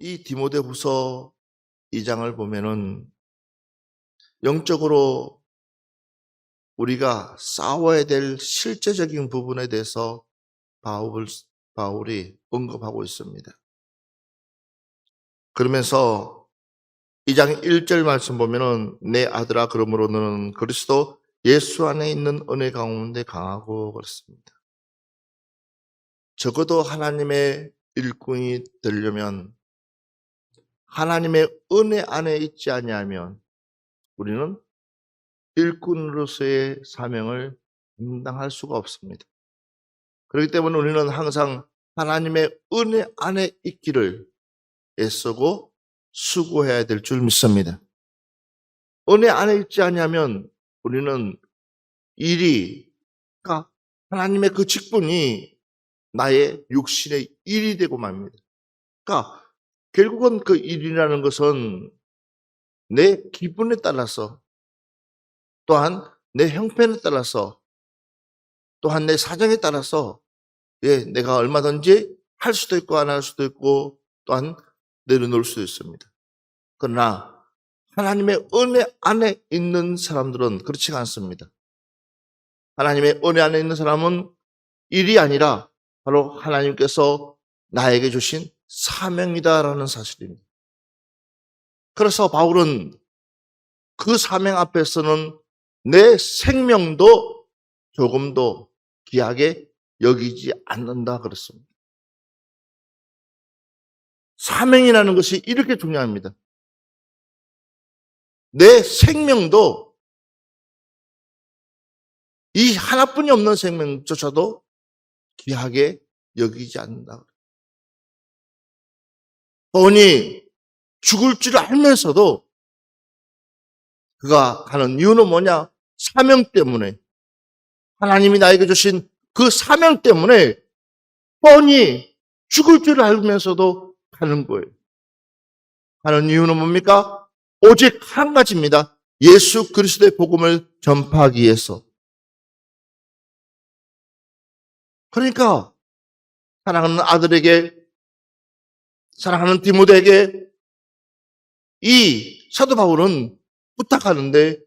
이 디모데후서 2장을 보면은 영적으로 우리가 싸워야 될 실제적인 부분에 대해서 바울이 언급하고 있습니다. 그러면서 2장 1절 말씀 보면은 내 아들아 그러므로 너는 그리스도 예수 안에 있는 은혜 가운데 강하고 그렇습니다. 적어도 하나님의 일꾼이 되려면 하나님의 은혜 안에 있지 아니하면 우리는 일꾼으로서의 사명을 감당할 수가 없습니다. 그렇기 때문에 우리는 항상 하나님의 은혜 안에 있기를 애쓰고 수고해야 될 줄 믿습니다. 은혜 안에 있지 않냐면 우리는 그러니까 하나님의 그 직분이 나의 육신의 일이 되고 맙니다. 그러니까 결국은 그 일이라는 것은 내 기분에 따라서 또한 내 형편에 따라서 또한 내 사정에 따라서 내가 얼마든지 할 수도 있고 안 할 수도 있고 또한 내려놓을 수도 있습니다. 그러나 하나님의 은혜 안에 있는 사람들은 그렇지 않습니다. 하나님의 은혜 안에 있는 사람은 일이 아니라 바로 하나님께서 나에게 주신 사명이다라는 사실입니다. 그래서 바울은 그 사명 앞에서는 내 생명도 조금도 귀하게 여기지 않는다 그랬습니다. 사명이라는 것이 이렇게 중요합니다. 내 생명도 이 하나뿐이 없는 생명조차도 귀하게 여기지 않는다. 바울이 죽을 줄 알면서도 그가 가는 이유는 뭐냐? 사명 때문에. 하나님이 나에게 주신 그 사명 때문에 뻔히 죽을 줄 알면서도 가는 거예요. 가는 이유는 뭡니까? 오직 한 가지입니다. 예수 그리스도의 복음을 전파하기 위해서. 그러니까 사랑하는 아들에게, 사랑하는 디모데에게 이 사도 바울은 부탁하는데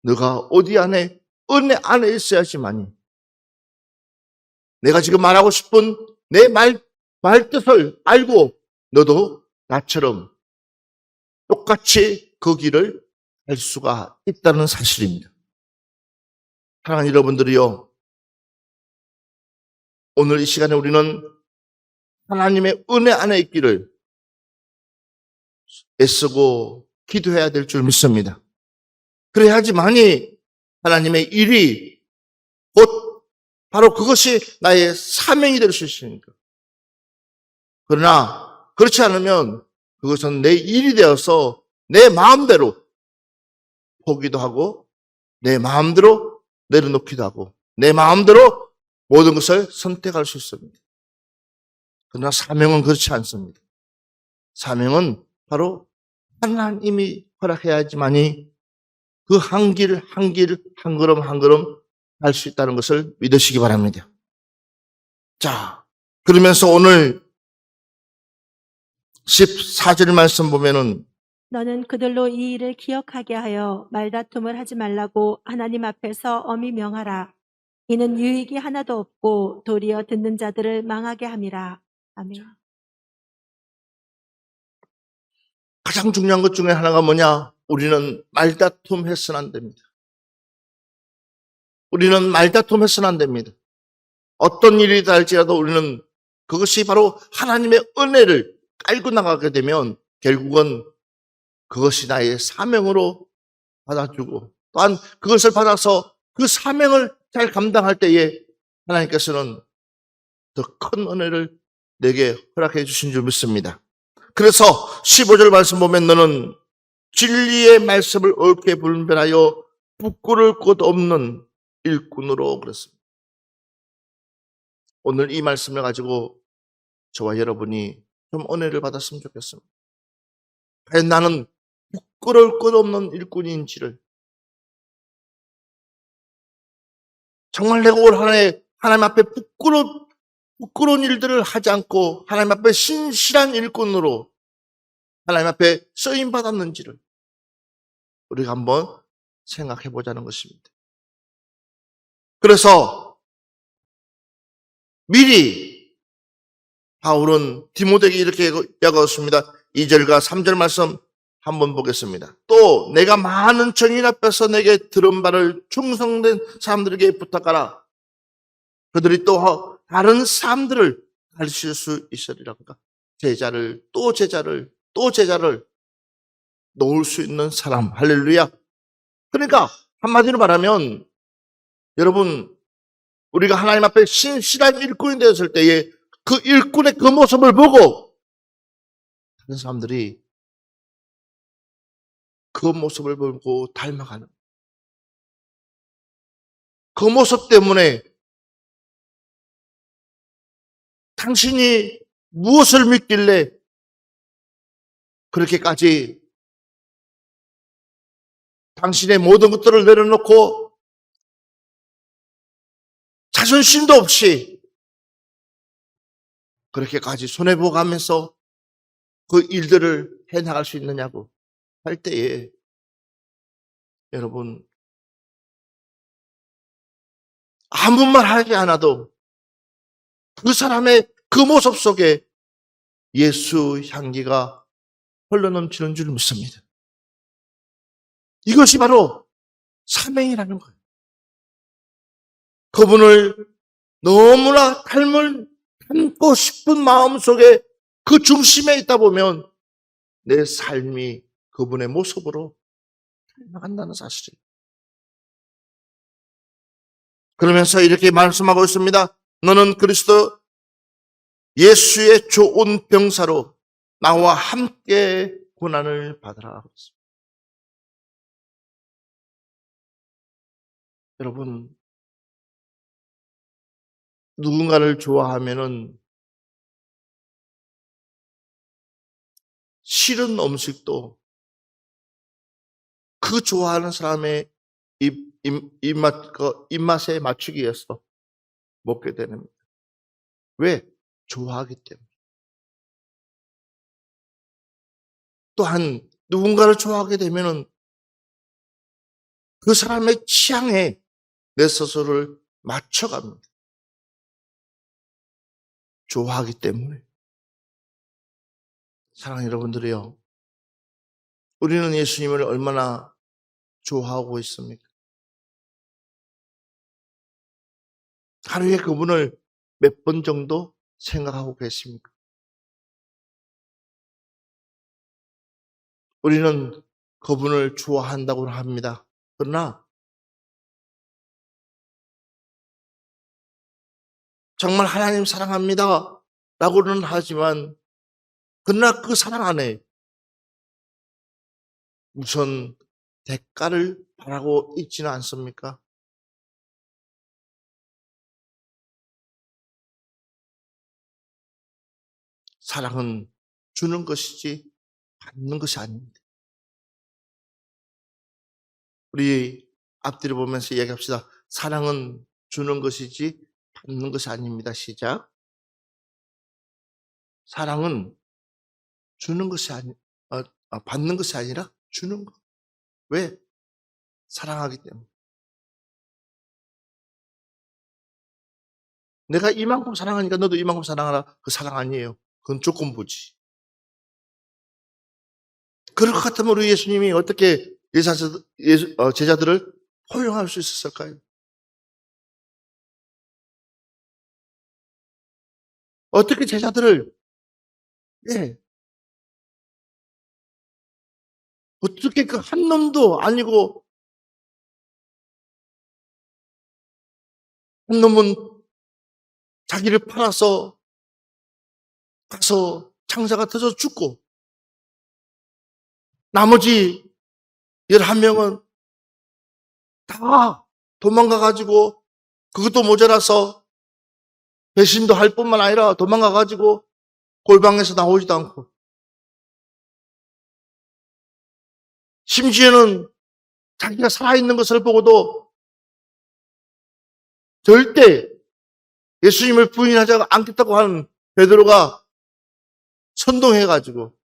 너가 어디 안에 은혜 안에 있어야지만이 내가 지금 말하고 싶은 내 말뜻을 알고 너도 나처럼 똑같이 그 길을 갈 수가 있다는 사실입니다. 사랑하는 여러분들이요, 오늘 이 시간에 우리는 하나님의 은혜 안에 있기를 애쓰고 기도해야 될 줄 믿습니다. 그래야지만이 하나님의 일이 곧 바로 그것이 나의 사명이 될 수 있으니까. 그러나 그렇지 않으면 그것은 내 일이 되어서 내 마음대로 포기도 하고 내 마음대로 내려놓기도 하고 내 마음대로 모든 것을 선택할 수 있습니다. 그러나 사명은 그렇지 않습니다. 사명은 바로 하나님이 허락해야지만이 그 한 길, 한 길, 한 걸음, 한 걸음 할 수 있다는 것을 믿으시기 바랍니다. 자, 그러면서 오늘 14절 말씀 보면은 너는 그들로 이 일을 기억하게 하여 말다툼을 하지 말라고 하나님 앞에서 엄히 명하라. 이는 유익이 하나도 없고 도리어 듣는 자들을 망하게 함이라. 아멘. 가장 중요한 것 중에 하나가 뭐냐? 우리는 말다툼 해서는 안 됩니다. 우리는 말다툼 해서는 안 됩니다. 어떤 일이다 할지라도 우리는 그것이 바로 하나님의 은혜를 깔고 나가게 되면 결국은 그것이 나의 사명으로 받아주고 또한 그것을 받아서 그 사명을 잘 감당할 때에 하나님께서는 더 큰 은혜를 내게 허락해 주신 줄 믿습니다. 그래서 15절 말씀 보면 너는 진리의 말씀을 옳게 분별하여 부끄러울 것 없는 일꾼으로 그랬습니다. 오늘 이 말씀을 가지고 저와 여러분이 좀 은혜를 받았으면 좋겠습니다. 과연 나는 부끄러울 것 없는 일꾼인지를 정말 내가 올 한 해 하나님 앞에 부끄러운 일들을 하지 않고 하나님 앞에 신실한 일꾼으로 하나님 앞에 쓰임 받았는지를 우리가 한번 생각해 보자는 것입니다. 그래서 미리 바울은 디모데에게 이렇게 약속했습니다. 2절과 3절 말씀 한번 보겠습니다. 또 내가 많은 정인 앞에서 내게 들은 바를 충성된 사람들에게 부탁하라. 그들이 또 다른 사람들을 가르칠 수 있으리라. 그러니까 제자를 놓을 수 있는 사람. 할렐루야. 그러니까 한마디로 말하면 여러분, 우리가 하나님 앞에 신실한 일꾼이 되었을 때에 그 일꾼의 그 모습을 보고 다른 사람들이 그 모습을 보고 닮아가는, 그 모습 때문에 당신이 무엇을 믿길래 그렇게까지 당신의 모든 것들을 내려놓고 자존심도 없이 그렇게까지 손해보고 가면서 그 일들을 해나갈 수 있느냐고 할 때에 여러분, 아무 말 하지 않아도 그 사람의 그 모습 속에 예수 향기가 흘러넘치는 줄 믿습니다. 이것이 바로 사명이라는 거예요. 그분을 너무나 닮고 싶은 마음 속에 그 중심에 있다 보면 내 삶이 그분의 모습으로 닮아간다는 사실이에요. 그러면서 이렇게 말씀하고 있습니다. 너는 그리스도 예수의 좋은 병사로 나와 함께 고난을 받으라. 여러분, 누군가를 좋아하면은 싫은 음식도 그 좋아하는 사람의 입맛에 맞추기 위해서 먹게 되는 거예요. 왜? 좋아하기 때문에. 또한 누군가를 좋아하게 되면은 그 사람의 취향에 내 스스로를 맞춰갑니다. 좋아하기 때문에. 사랑하는 여러분들이요, 우리는 예수님을 얼마나 좋아하고 있습니까? 하루에 그분을 몇 번 정도 생각하고 계십니까? 우리는 그분을 좋아한다고 합니다. 그러나 정말 하나님 사랑합니다 라고는 하지만 그러나 그 사랑 안에 우선 대가를 바라고 있지는 않습니까? 사랑은 주는 것이지 받는 것이 아닙니다. 우리 앞뒤를 보면서 얘기합시다. 사랑은 주는 것이지 받는 것이 아닙니다. 시작. 사랑은 주는 것이 받는 것이 아니라 주는 것. 왜? 사랑하기 때문에. 내가 이만큼 사랑하니까 너도 이만큼 사랑하라. 그 사랑 아니에요. 그건 조건부지. 그럴 것 같으면 우리 예수님이 어떻게 제자들을 포용할 수 있었을까요? 어떻게 제자들을, 예, 어떻게 그 한 놈도 아니고, 한 놈은 자기를 팔아서 가서 창자가 터져 죽고, 나머지 11명은 다 도망가가지고, 그것도 모자라서 배신도 할 뿐만 아니라 도망가가지고 골방에서 나오지도 않고, 심지어는 자기가 살아있는 것을 보고도 절대 예수님을 부인하지 않겠다고 하는 베드로가 선동해가지고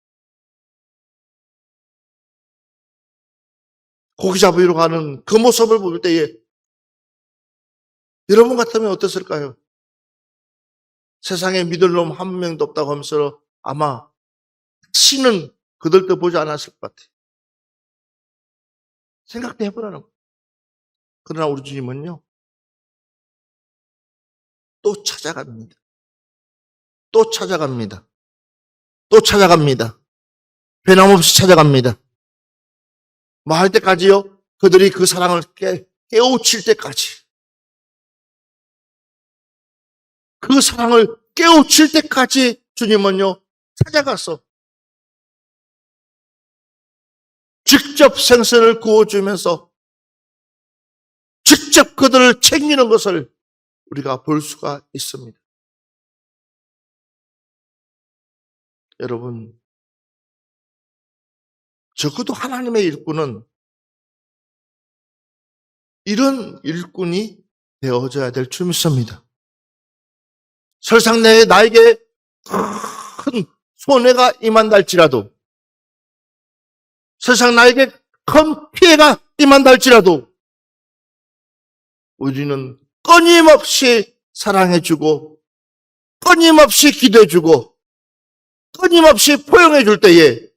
고기 잡으러 가는 그 모습을 볼 때에 여러분 같으면 어땠을까요? 세상에 믿을 놈 한 명도 없다고 하면서 아마 신은 그들도 보지 않았을 것 같아요. 생각도 해보라는 거예요. 그러나 우리 주님은요, 또 찾아갑니다. 또 찾아갑니다. 또 찾아갑니다. 변함없이 찾아갑니다. 뭐 할 때까지요? 그들이 그 사랑을 깨우칠 때까지. 그 사랑을 깨우칠 때까지 주님은요, 찾아가서 직접 생선을 구워주면서 직접 그들을 챙기는 것을 우리가 볼 수가 있습니다. 여러분, 적어도 하나님의 일꾼은 이런 일꾼이 되어져야 될 줄 믿습니다. 설사 나에게 큰 손해가 임한다 할지라도, 세상 나에게 큰 피해가 임한다 할지라도 우리는 끊임없이 사랑해주고 끊임없이 기도해주고 끊임없이 포용해줄 때에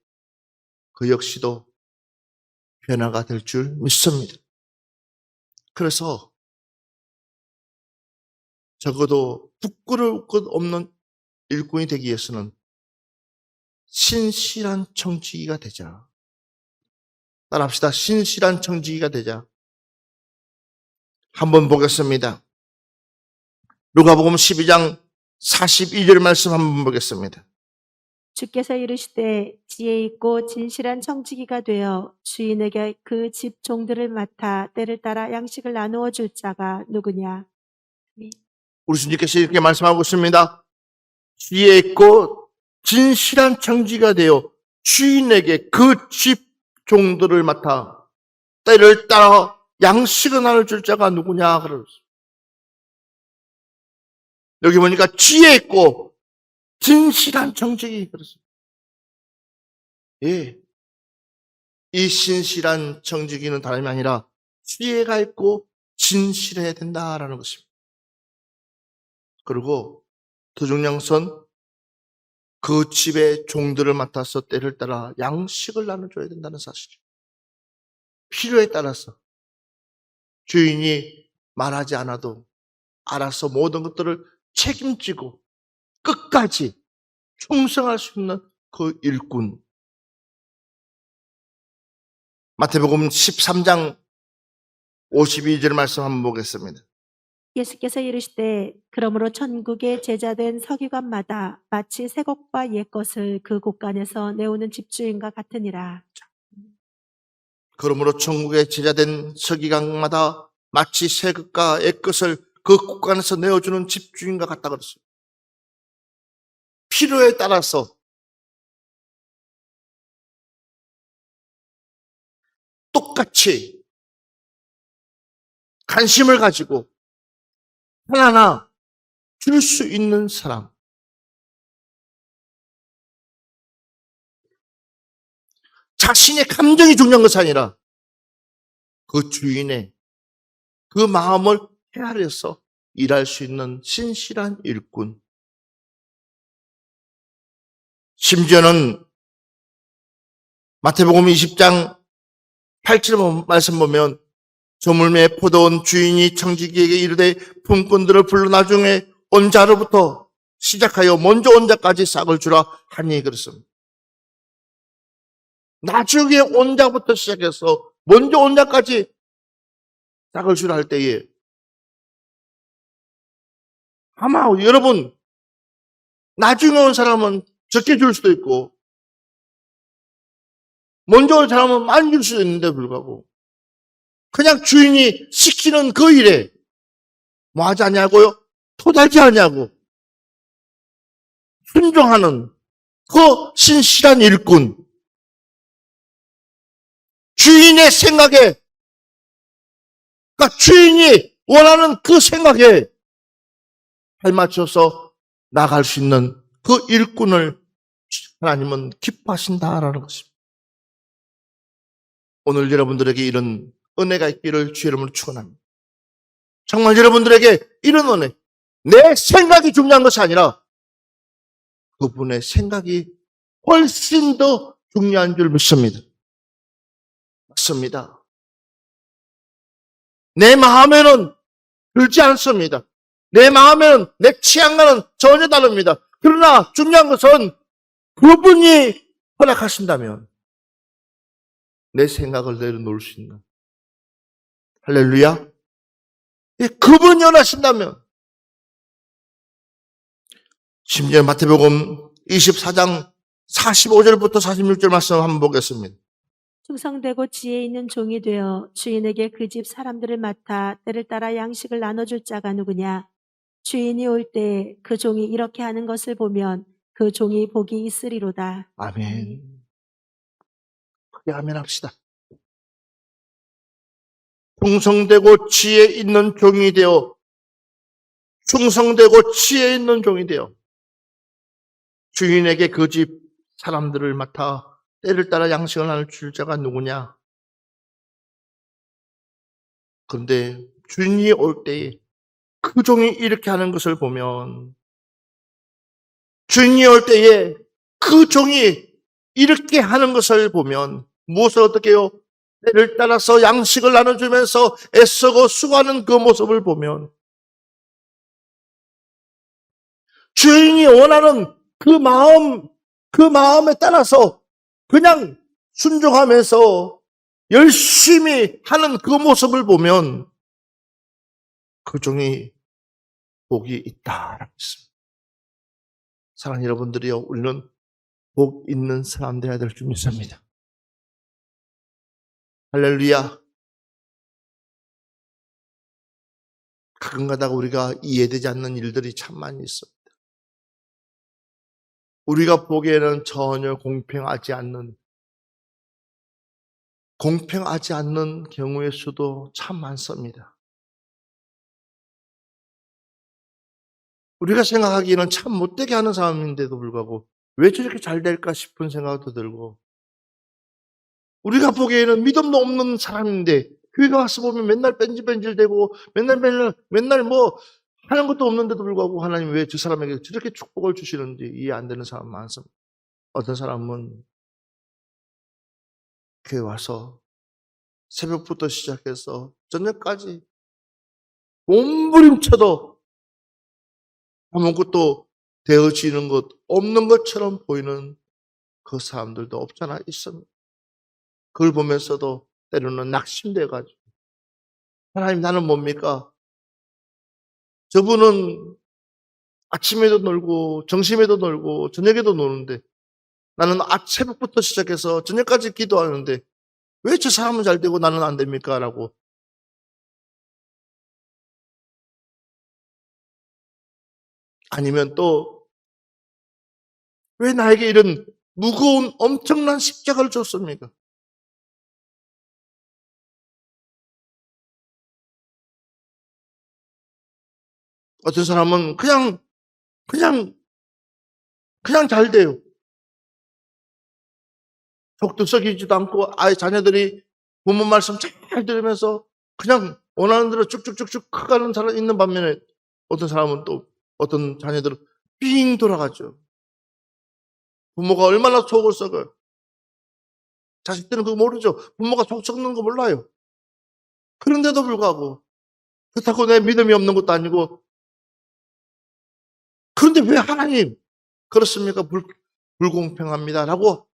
그 역시도 변화가 될 줄 믿습니다. 그래서 적어도 부끄러울 것 없는 일꾼이 되기 위해서는 신실한 청지기가 되자. 따라합시다. 신실한 청지기가 되자. 한번 보겠습니다. 누가복음 12장 42절 말씀 한번 보겠습니다. 주께서 이르시되 지혜 있고 진실한 청지기가 되어 주인에게 그 집 종들을 맡아 때를 따라 양식을 나누어 줄 자가 누구냐. 우리 주님께서 이렇게 말씀하고 있습니다. 지혜 있고 진실한 청지기가 되어 주인에게 그 집 종들을 맡아 때를 따라 양식을 나눠줄 자가 누구냐 그러셨어요. 여기 보니까 지혜 있고 진실한 청지기 그랬어요. 예, 이 신실한 청지기는 다름이 아니라 지혜가 있고 진실해야 된다라는 것입니다. 그리고 도중양선 그 집의 종들을 맡아서 때를 따라 양식을 나눠줘야 된다는 사실이에요. 필요에 따라서 주인이 말하지 않아도 알아서 모든 것들을 책임지고 끝까지 충성할 수 있는 그 일꾼. 마태복음 13장 52절 말씀 한번 보겠습니다. 예수께서 이르시되 그러므로 천국의 제자된 서기관마다 마치 새 것과 옛 것을 그 곳간에서 내오는 집주인과 같으니라. 그러므로 천국의 제자된 서기관마다 마치 새 것과 옛 것을 그 곳간에서 내어주는 집주인과 같다 그랬어요. 필요에 따라서 똑같이 관심을 가지고 하나하나 줄 수 있는 사람. 자신의 감정이 중요한 것이 아니라 그 주인의 그 마음을 헤아려서 일할 수 있는 신실한 일꾼. 심지어는 마태복음 20장 8절 말씀 보면 저물매 포도원 주인이 청지기에게 이르되 품꾼들을 불러 나중에 온 자로부터 시작하여 먼저 온 자까지 싹을 주라 하니 그렇습니다. 나중에 온 자부터 시작해서 먼저 온 자까지 싹을 주라 할 때에 아마 여러분 나중에 온 사람은 적게 줄 수도 있고 먼저 온 사람은 많이 줄 수도 있는데 불구하고 그냥 주인이 시키는 그 일에 뭐 하지 않냐고요? 토달지 않냐고 순종하는 그 신실한 일꾼. 주인의 생각에, 그러니까 주인이 원하는 그 생각에 발맞춰서 나갈 수 있는 그 일꾼을 하나님은 기뻐하신다라는 것입니다. 오늘 여러분들에게 이런 은혜가 있기를 주의 이름으로 축원합니다. 정말 여러분들에게 이런 은혜, 내 생각이 중요한 것이 아니라 그분의 생각이 훨씬 더 중요한 줄 믿습니다. 맞습니다. 내 마음에는 들지 않습니다. 내 마음에는 내 취향과는 전혀 다릅니다. 그러나 중요한 것은 그분이 허락하신다면 내 생각을 내려놓을 수 있는, 할렐루야. 예, 그분이 원하신다면. 심지어 마태복음 24장 45절부터 46절 말씀 한번 보겠습니다. 충성되고 지혜 있는 종이 되어 주인에게 그 집 사람들을 맡아 때를 따라 양식을 나눠줄 자가 누구냐? 주인이 올 때 그 종이 이렇게 하는 것을 보면 그 종이 복이 있으리로다. 아멘. 크게 아멘 합시다. 충성되고 지혜 있는 종이 되어, 충성되고 지혜 있는 종이 되어 주인에게 그 집 사람들을 맡아 때를 따라 양식을 나눠줄 자가 누구냐? 그런데 주인이 올 때에 그 종이 이렇게 하는 것을 보면, 주인이 올 때에 그 종이 이렇게 하는 것을 보면 무엇을 어떻게 해요? 때를 따라서 양식을 나눠주면서 애쓰고 수고하는 그 모습을 보면 주인이 원하는 그 마음에 따라서 그냥 순종하면서 열심히 하는 그 모습을 보면 그 종이 복이 있다라고 했습니다. 사랑하는 여러분들이요, 우리는 복 있는 사람 되어야 될 줄 믿습니다. 할렐루야. 가끔 가다가 우리가 이해되지 않는 일들이 참 많이 있습니다. 우리가 보기에는 전혀 공평하지 않는 경우의 수도 참 많습니다. 우리가 생각하기에는 참 못되게 하는 사람인데도 불구하고 왜 저렇게 잘 될까 싶은 생각도 들고, 우리가 보기에는 믿음도 없는 사람인데 교회가 와서 보면 맨날 뺀질뺀질대고 맨날 뭐 하는 것도 없는데도 불구하고 하나님 왜 저 사람에게 저렇게 축복을 주시는지 이해 안 되는 사람 많습니다. 어떤 사람은 교회 와서 새벽부터 시작해서 저녁까지 몸부림쳐도 아무것도 되어지는 것 없는 것처럼 보이는 그 사람들도 없잖아 있습니다. 그걸 보면서도 때로는 낙심돼가지고, 하나님 나는 뭡니까? 저분은 아침에도 놀고 점심에도 놀고 저녁에도 노는데 나는 새벽부터 시작해서 저녁까지 기도하는데 왜 저 사람은 잘 되고 나는 안 됩니까? 라고. 아니면 또 왜 나에게 이런 무거운 엄청난 십자가를 줬습니까? 어떤 사람은 그냥 잘 돼요. 속도 썩이지도 않고 아예 자녀들이 부모 말씀 잘 들으면서 그냥 원하는 대로 쭉쭉쭉쭉 커가는 사람 있는 반면에 어떤 사람은 또 어떤 자녀들은 삥 돌아가죠. 부모가 얼마나 속을 썩어요. 자식들은 그거 모르죠. 부모가 속 썩는 거 몰라요. 그런데도 불구하고 그렇다고 내 믿음이 없는 것도 아니고, 그런데 왜 하나님 그렇습니까? 불공평합니다라고.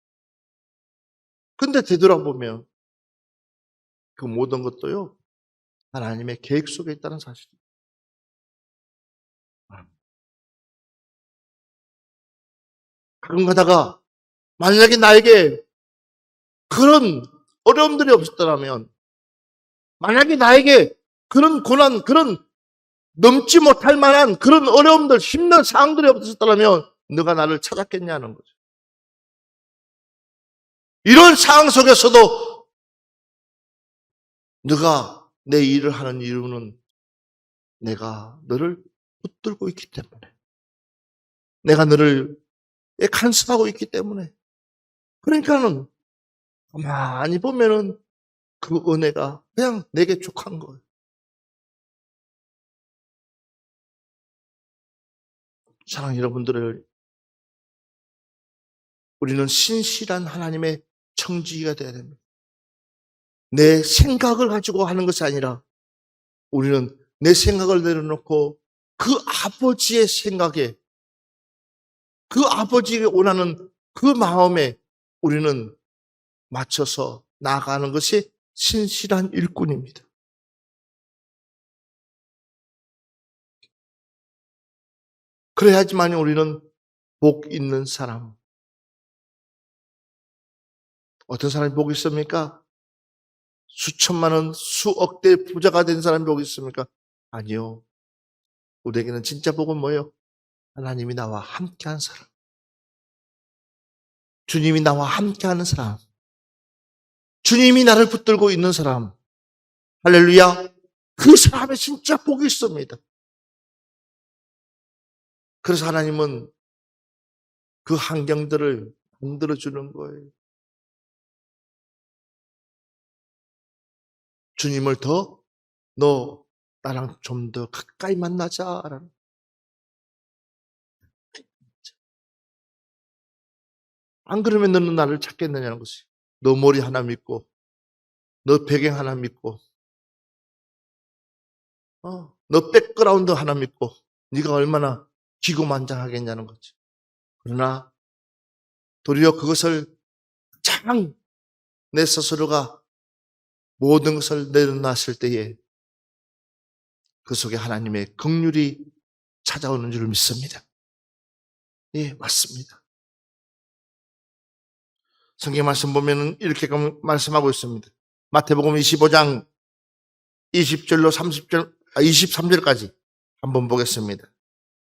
근데 되돌아보면 그 모든 것도요 하나님의 계획 속에 있다는 사실입니다. 가끔 가다가 만약에 나에게 그런 어려움들이 없었더라면, 만약에 나에게 그런 고난, 그런 넘지 못할 만한 그런 어려움들, 힘든 상황들이 없었더라면 너가 나를 찾았겠냐는 거죠. 이런 상황 속에서도 너가 내 일을 하는 이유는 내가 너를 붙들고 있기 때문에, 내가 너를 간섭하고 있기 때문에. 그러니까는 많이 보면은 그 은혜가 그냥 내게 족한 거예요. 사랑하는 여러분들을, 우리는 신실한 하나님의 청지기가 되어야 됩니다. 내 생각을 가지고 하는 것이 아니라 우리는 내 생각을 내려놓고 그 아버지의 생각에, 그 아버지가 원하는 그 마음에 우리는 맞춰서 나아가는 것이 신실한 일꾼입니다. 그래야지만 우리는 복 있는 사람. 어떤 사람이 복 있습니까? 수천만 원, 수억 대 부자가 된 사람이 복 있습니까? 아니요. 우리에게는 진짜 복은 뭐예요? 하나님이 나와 함께한 사람. 주님이 나와 함께하는 사람. 주님이 나를 붙들고 있는 사람. 할렐루야. 그 사람에 진짜 복이 있습니다. 그래서 하나님은 그 환경들을 만들어주는 거예요. 주님을 너 나랑 좀 더 가까이 만나자라는. 안 그러면 너는 나를 찾겠느냐는 것이. 너 머리 하나 믿고, 너 배경 하나 믿고, 너 백그라운드 하나 믿고, 네가 얼마나 기고만장하겠냐는 거지. 그러나 도리어 그것을 참 내 스스로가 모든 것을 내려놨을 때에 그 속에 하나님의 긍휼이 찾아오는 줄 믿습니다. 예, 맞습니다. 성경 말씀 보면은 이렇게 말씀하고 있습니다. 마태복음 25장 20절로 23절까지 한번 보겠습니다.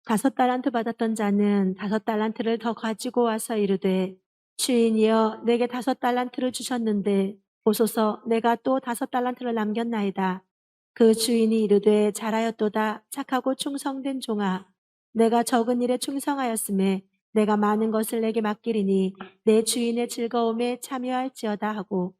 5달란트 받았던 자는 5달란트를 더 가지고 와서 이르되 주인이여 내게 5달란트를 주셨는데 보소서 내가 또 5달란트를 남겼나이다. 그 주인이 이르되 잘하였도다 착하고 충성된 종아 내가 적은 일에 충성하였음에 내가 많은 것을 내게 맡기리니 내 주인의 즐거움에 참여할지어다 하고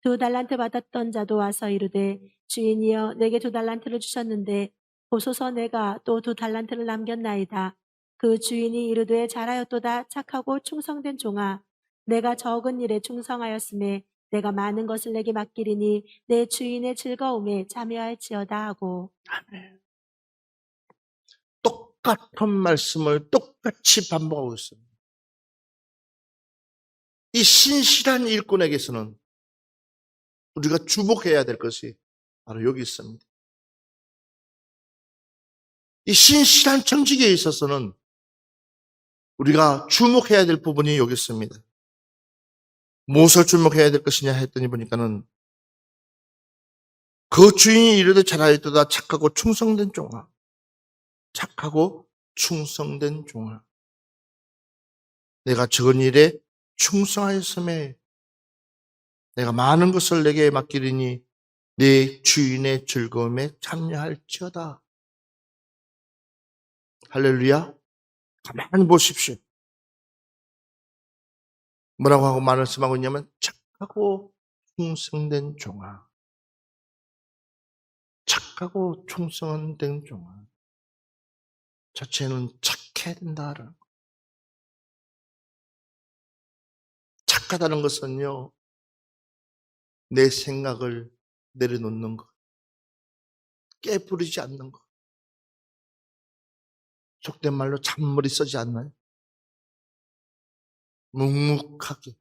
2달란트 받았던 자도 와서 이르되 주인이여 내게 2달란트를 주셨는데 보소서 내가 또 2달란트를 남겼나이다. 그 주인이 이르되 잘하였도다 착하고 충성된 종아 내가 적은 일에 충성하였음에 내가 많은 것을 내게 맡기리니 내 주인의 즐거움에 참여할지어다 하고. 아멘. 똑같은 말씀을 똑같이 반복하고 있습니다. 이 신실한 일꾼에게서는 우리가 주목해야 될 것이 바로 여기 있습니다. 이 신실한 청지기에 있어서는 우리가 주목해야 될 부분이 여기 있습니다. 무엇을 주목해야 될 것이냐 했더니 보니까는 그 주인이 이르되 잘하였도다 착하고 충성된 종아. 착하고 충성된 종아. 내가 적은 일에 충성하였음에 내가 많은 것을 내게 맡기리니 내 주인의 즐거움에 참여할지어다. 할렐루야. 가만히 보십시오. 뭐라고 하고 말씀하고 있냐면 착하고 충성된 종아. 착하고 충성된 종아. 자체는 착해야 된다라는 거. 착하다는 것은요, 내 생각을 내려놓는 것, 깨부리지 않는 것, 속된 말로 잔머리 쓰지 않나요? 묵묵하게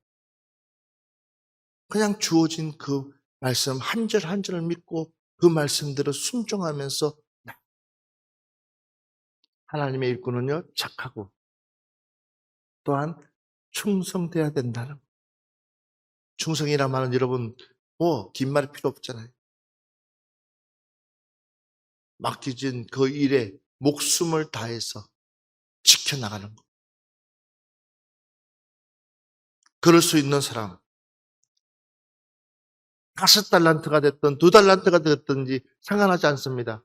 그냥 주어진 그 말씀 한 절 한 절을 믿고 그 말씀대로 순종하면서 하나님의 일꾼은요 착하고 또한 충성돼야 된다는 것. 충성이란 말은 여러분 긴 말이 필요 없잖아요. 맡겨진 그 일에 목숨을 다해서 지켜나가는 것. 그럴 수 있는 사람 5달란트가 됐든 2달란트가 됐든지 상관하지 않습니다.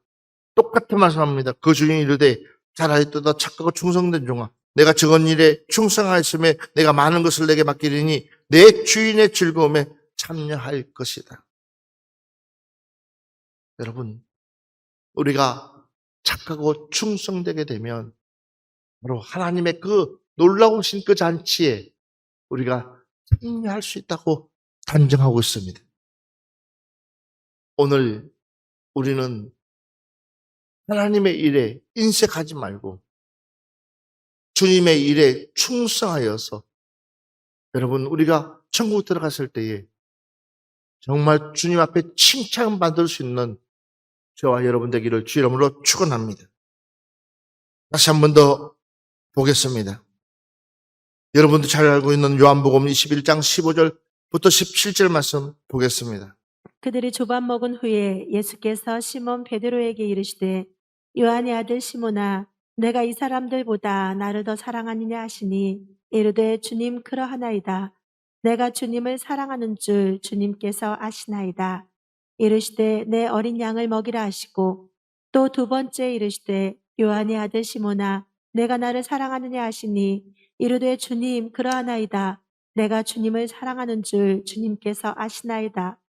똑같은 말씀합니다. 그 주인이 이르되 잘하였도다 착하고 충성된 종아 내가 적은 일에 충성하였음에 내가 많은 것을 내게 맡기리니 내 주인의 즐거움에 참여할 것이다. 여러분, 우리가 착하고 충성되게 되면 바로 하나님의 그 놀라우신 그 잔치에 우리가 참여할 수 있다고 단정하고 있습니다. 오늘 우리는 하나님의 일에 인색하지 말고 주님의 일에 충성하여서 여러분, 우리가 천국 들어갔을 때에 정말 주님 앞에 칭찬받을 수 있는 저와 여러분 되기를 주 이름으로 축원합니다. 다시 한 번 더 보겠습니다. 여러분도 잘 알고 있는 요한복음 21장 15절부터 17절 말씀 보겠습니다. 그들이 조반 먹은 후에 예수께서 시몬 베드로에게 이르시되 요한의 아들 시몬아 내가 이 사람들보다 나를 더 사랑하느냐 하시니 이르되 주님 그러하나이다. 내가 주님을 사랑하는 줄 주님께서 아시나이다. 이르시되 내 어린 양을 먹이라 하시고 또 두 번째 이르시되 요한의 아들 시몬아 내가 나를 사랑하느냐 하시니 이르되 주님 그러하나이다. 내가 주님을 사랑하는 줄 주님께서 아시나이다.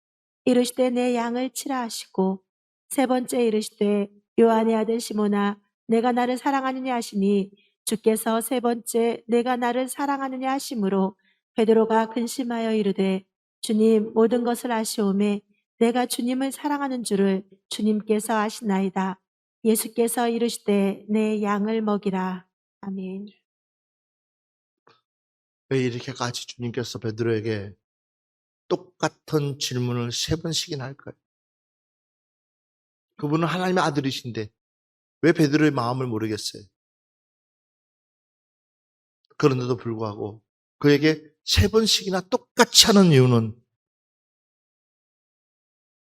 이르시되 내 양을 치라 하시고 세 번째 이르시되 요한의 아들 시몬아 내가 나를 사랑하느냐 하시니 주께서 세 번째 내가 나를 사랑하느냐 하심으로 베드로가 근심하여 이르되 주님 모든 것을 아시오매 내가 주님을 사랑하는 줄을 주님께서 아시나이다. 예수께서 이르시되 내 양을 먹이라. 아멘. 왜 이렇게까지 주님께서 베드로에게 똑같은 질문을 세 번씩이나 할까요? 그분은 하나님의 아들이신데 왜 베드로의 마음을 모르겠어요? 그런데도 불구하고 그에게 세 번씩이나 똑같이 하는 이유는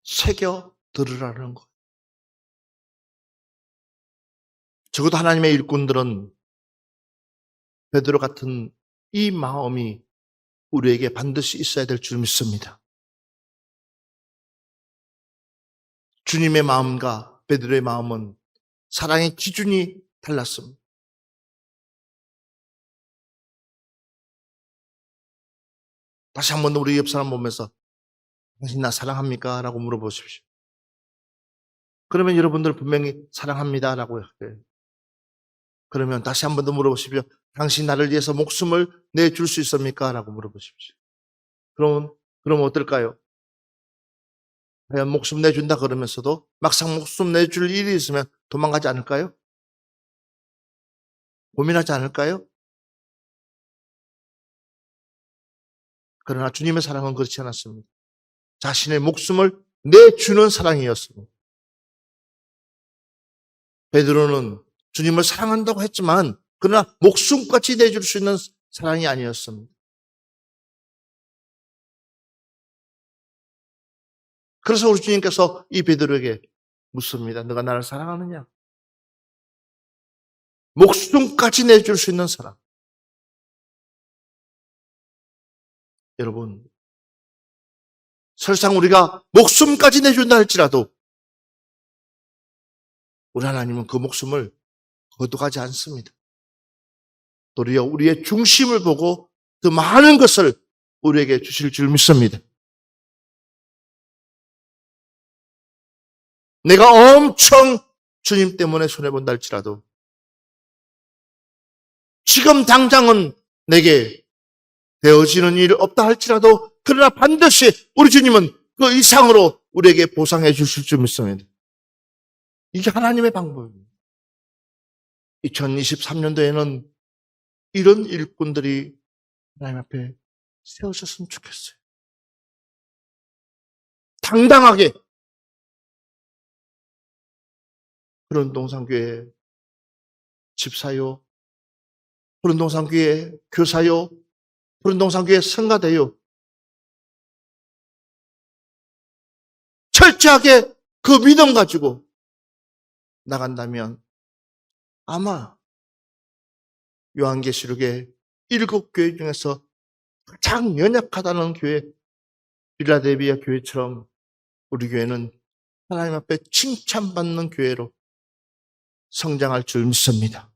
새겨 들으라는 것. 적어도 하나님의 일꾼들은 베드로 같은 이 마음이 우리에게 반드시 있어야 될 줄 믿습니다. 주님의 마음과 베드로의 마음은 사랑의 기준이 달랐습니다. 다시 한 번 우리 옆 사람 보면서 당신 나 사랑합니까? 라고 물어보십시오. 그러면 여러분들 분명히 사랑합니다 라고 해요. 그러면 다시 한 번 더 물어보십시오. 당신 나를 위해서 목숨을 내줄 수 있습니까? 라고 물어보십시오. 그럼 어떨까요? 과연 목숨 내준다 그러면서도 막상 목숨 내줄 일이 있으면 도망가지 않을까요? 고민하지 않을까요? 그러나 주님의 사랑은 그렇지 않았습니다. 자신의 목숨을 내주는 사랑이었습니다. 베드로는 주님을 사랑한다고 했지만 그러나 목숨까지 내줄 수 있는 사랑이 아니었습니다. 그래서 우리 주님께서 이 베드로에게 묻습니다. 너가 나를 사랑하느냐? 목숨까지 내줄 수 있는 사랑. 여러분, 설상 우리가 목숨까지 내준다 할지라도 우리 하나님은 그 목숨을 거두가지 않습니다. 도리어 우리의 중심을 보고 그 많은 것을 우리에게 주실 줄 믿습니다. 내가 엄청 주님 때문에 손해본다 할지라도 지금 당장은 내게 되어지는 일 없다 할지라도 그러나 반드시 우리 주님은 그 이상으로 우리에게 보상해 주실 줄 믿습니다. 이게 하나님의 방법입니다. 2023년도에는 이런 일꾼들이 하나님 앞에 세우셨으면 좋겠어요. 당당하게 푸른동산교회 집사요, 푸른동산교회 교사요, 푸른동산교회 성가대요. 철저하게 그 믿음 가지고 나간다면 아마 요한계시록의 7교회 중에서 가장 연약하다는 교회, 빌라델비아 교회처럼 우리 교회는 하나님 앞에 칭찬받는 교회로 성장할 줄 믿습니다.